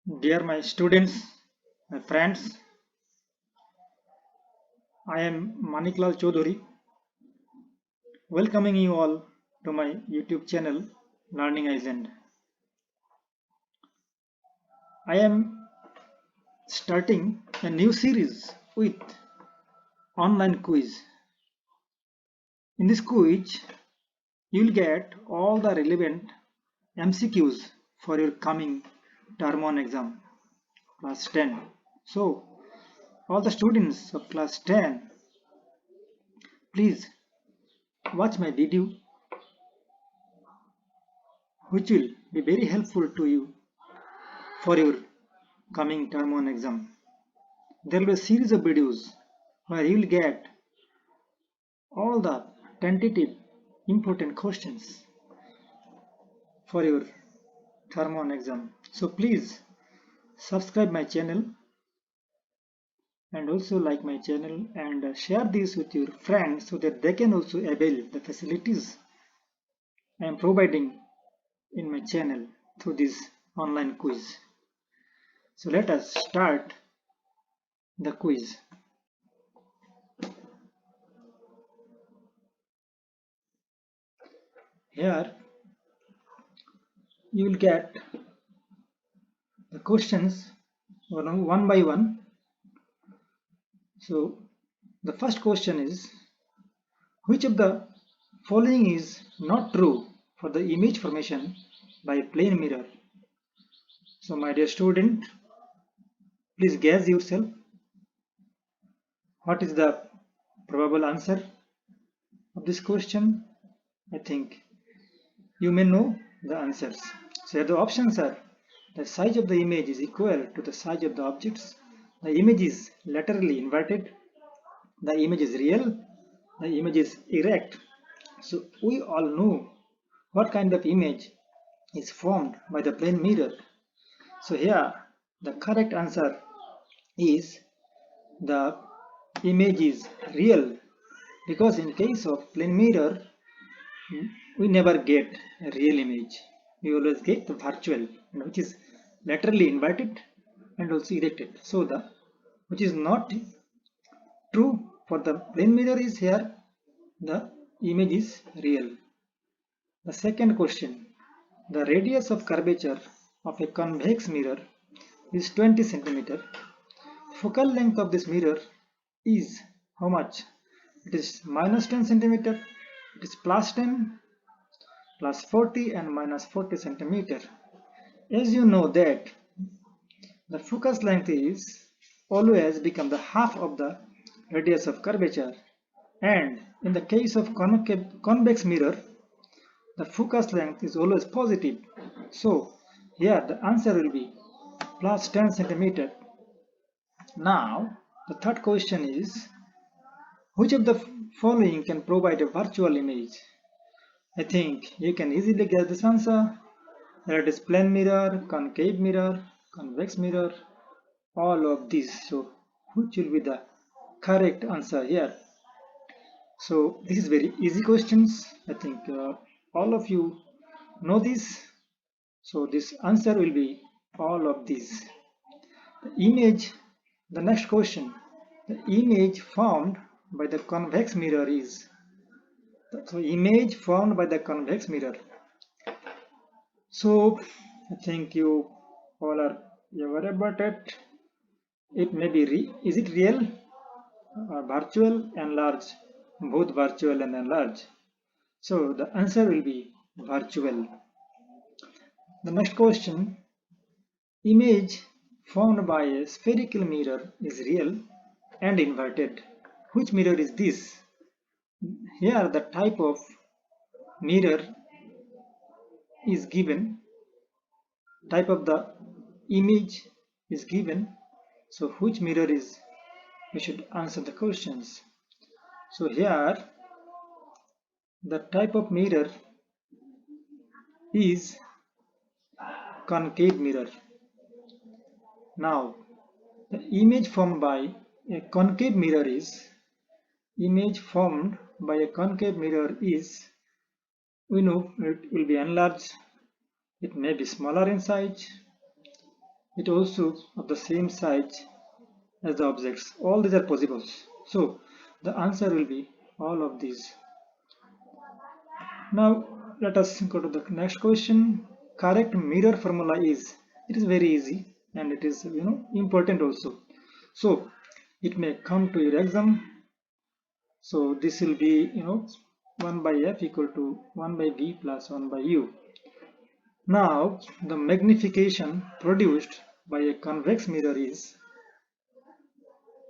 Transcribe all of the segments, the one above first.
Dear my students, my friends, I am Maniklal Chaudhary, welcoming you all to my YouTube channel Learning Island. I am starting a new series with online quiz. In this quiz, you will get all the relevant MCQs for your coming term 1 exam, class 10. So, all the students of class 10, please watch my video, which will be very helpful to you for your coming term 1 exam. There will be a series of videos where you will get all the tentative important questions for your term 1 exam. So please subscribe my channel and also like my channel and share this with your friends so that they can also avail the facilities I am providing in my channel through this online quiz. So let us start the quiz. Here you will get the questions one by one. So the first question is, which of the following is not true for the image formation by plane mirror? So my dear student, please guess yourself. What is the probable answer of this question? I think you may know the answers. So the options are: the size of the image is equal to the size of the objects, the image is laterally inverted, the image is real, the image is erect. So we all know what kind of image is formed by the plane mirror. So here the correct answer is the image is real, because in case of plane mirror we never get a real image. We always get the virtual, which is laterally inverted and also erected. So the which is not true for the plane mirror is here the image is real. The second question, the radius of curvature of a convex mirror is 20 centimeter. Focal length of this mirror is how much? It is minus 10 centimeter, it is plus 10, plus 40 and minus 40 centimeter. As you know that the focus length is always become the half of the radius of curvature, and in the case of convex mirror the focus length is always positive. So here the answer will be plus 10 centimeter. Now the third question is, which of the following can provide a virtual image? I think you can easily guess this answer. There it is: plane mirror, concave mirror, convex mirror, all of these. So which will be the correct answer here? So this is very easy questions. I think all of you know this. So this answer will be all of these. The image, the next question, the image formed by the convex mirror is, so image formed by the convex mirror. So I think you all are aware about it. It may be, is it real or virtual, enlarged? Both virtual and enlarged. So the answer will be virtual. The next question, image formed by a spherical mirror is real and inverted. Which mirror is this? Here the type of mirror is given, type of the image is given. So which mirror is, we should answer the questions. So here the type of mirror is concave mirror. Now the image formed by a concave mirror is, image formed by a concave mirror is, we know it will be enlarged, it may be smaller in size, it also of the same size as the objects. All these are possible. So the answer will be all of these. Now let us go to the next question. Correct mirror formula is, it is very easy and it is important also. So it may come to your exam. So this will be 1 by f equal to 1 by v plus 1 by u. Now the magnification produced by a convex mirror is,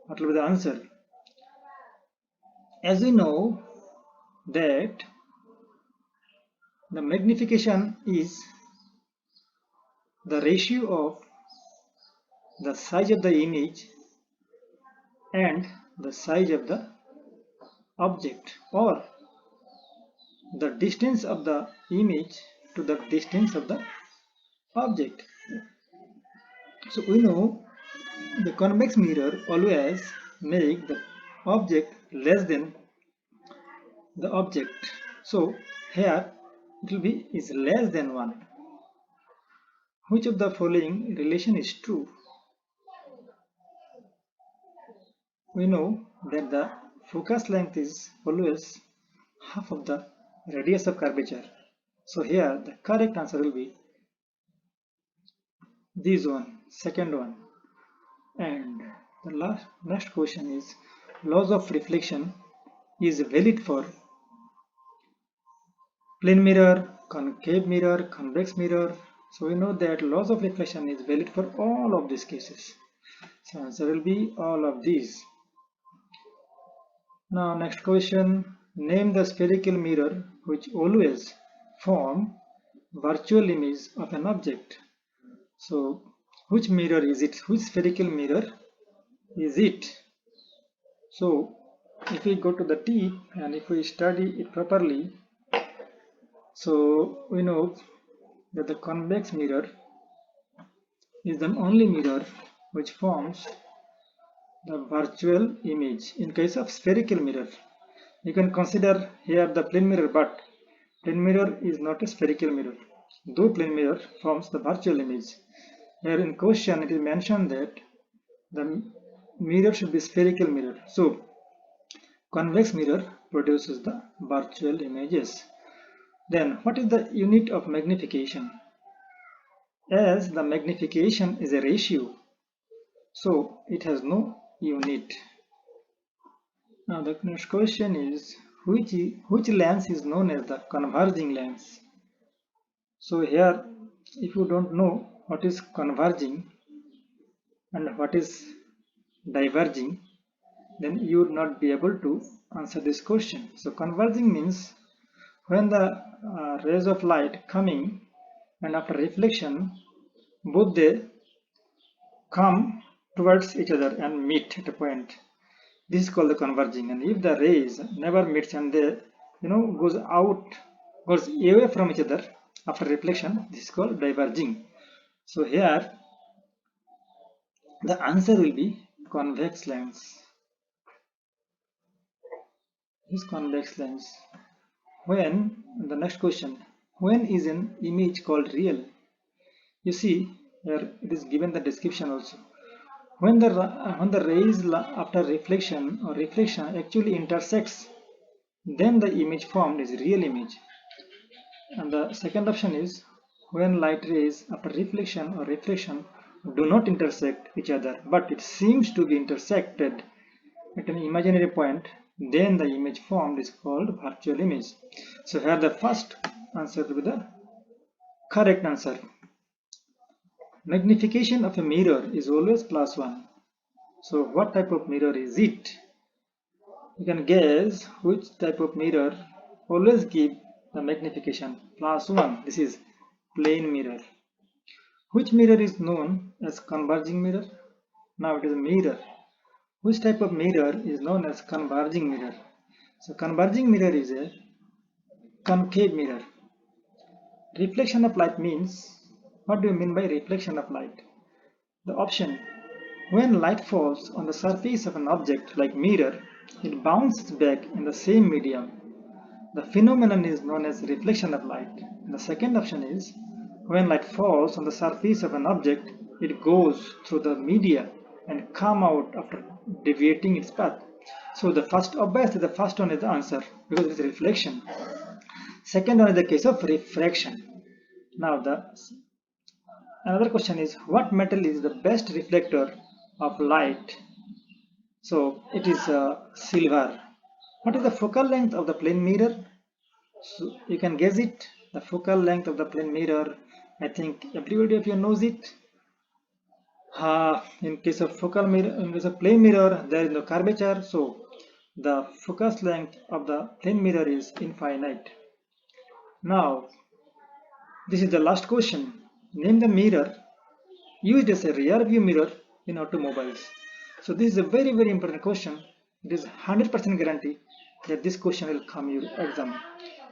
what will be the answer? As we know that the magnification is the ratio of the size of the image and the size of the object, or the distance of the image to the distance of the object. So we know the convex mirror always make the object less than the object. So here it will be is less than 1. Which of the following relation is true? We know that the focus length is always half of the radius of curvature. So here the correct answer will be this one, second one. And the next question is, laws of reflection is valid for plane mirror, concave mirror, convex mirror. So we know that laws of reflection is valid for all of these cases. So answer will be all of these. Now next question, name the spherical mirror which always form virtual image of an object. So which mirror is it? Which spherical mirror is it? So if we go to the tip and if we study it properly, so we know that the convex mirror is the only mirror which forms the virtual image. In case of spherical mirror, you can consider here the plane mirror, but plane mirror is not a spherical mirror, though plane mirror forms the virtual image. Here in question it is mentioned that the mirror should be spherical mirror. So convex mirror produces the virtual images. Then what is the unit of magnification? As the magnification is a ratio, so it has no unit. Now the next question is, which lens is known as the converging lens? So here, if you don't know what is converging and what is diverging, then you would not be able to answer this question. So converging means when the rays of light coming and after reflection, both they come towards each other and meet at a point. This is called the converging. And if the rays never meets and they goes away from each other after reflection, this is called diverging. So here the answer will be convex lens. This convex lens. When, the next question, when is an image called real? You see here it is given the description also. When the rays after reflection or reflection actually intersects, then the image formed is real image. And the second option is when light rays after reflection or reflection do not intersect each other, but it seems to be intersected at an imaginary point, then the image formed is called virtual image. So here the first answer will be the correct answer. Magnification of a mirror is always +1. So what type of mirror is it? You can guess which type of mirror always give the magnification +1. This is plane mirror. Which mirror is known as converging mirror? Now it is a mirror. Which type of mirror is known as converging mirror? So converging mirror is a concave mirror. Reflection of light means, what do you mean by reflection of light? The option, when light falls on the surface of an object like mirror, it bounces back in the same medium. The phenomenon is known as reflection of light. And the second option is, when light falls on the surface of an object it goes through the media and come out after deviating its path. So the first, obviously the first one is the answer because it's reflection. Second one is the case of refraction. Now the another question is, what metal is the best reflector of light? So it is silver. What is the focal length of the plane mirror? So you can guess it. The focal length of the plane mirror, I think everybody of you knows it. In case of focal mirror, in case of plane mirror, there is no curvature, so the focus length of the plane mirror is infinite. Now, this is the last question. Name the mirror used as a rear view mirror in automobiles. So this is a very important question. It is 100% guarantee that this question will come your exam.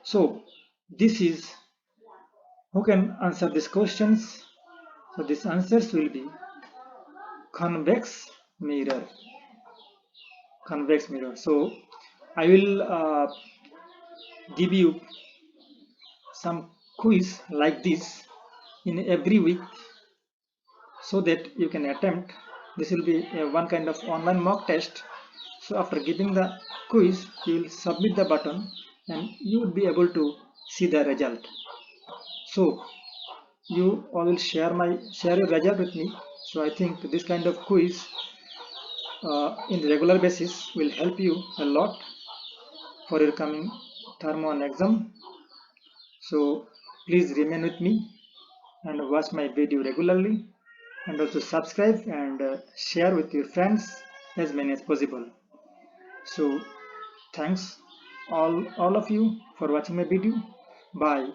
So this is who can answer these questions. So these answers will be convex mirror. Convex mirror. So I will give you some quiz like this in every week so that you can attempt. This will be one kind of online mock test. So after giving the quiz, you will submit the button and you will be able to see the result. So you all will share your result with me. So I think this kind of quiz in regular basis will help you a lot for your coming term 1 exam. So please remain with me and watch my video regularly, and also subscribe and share with your friends as many as possible. So thanks all of you for watching my video. Bye.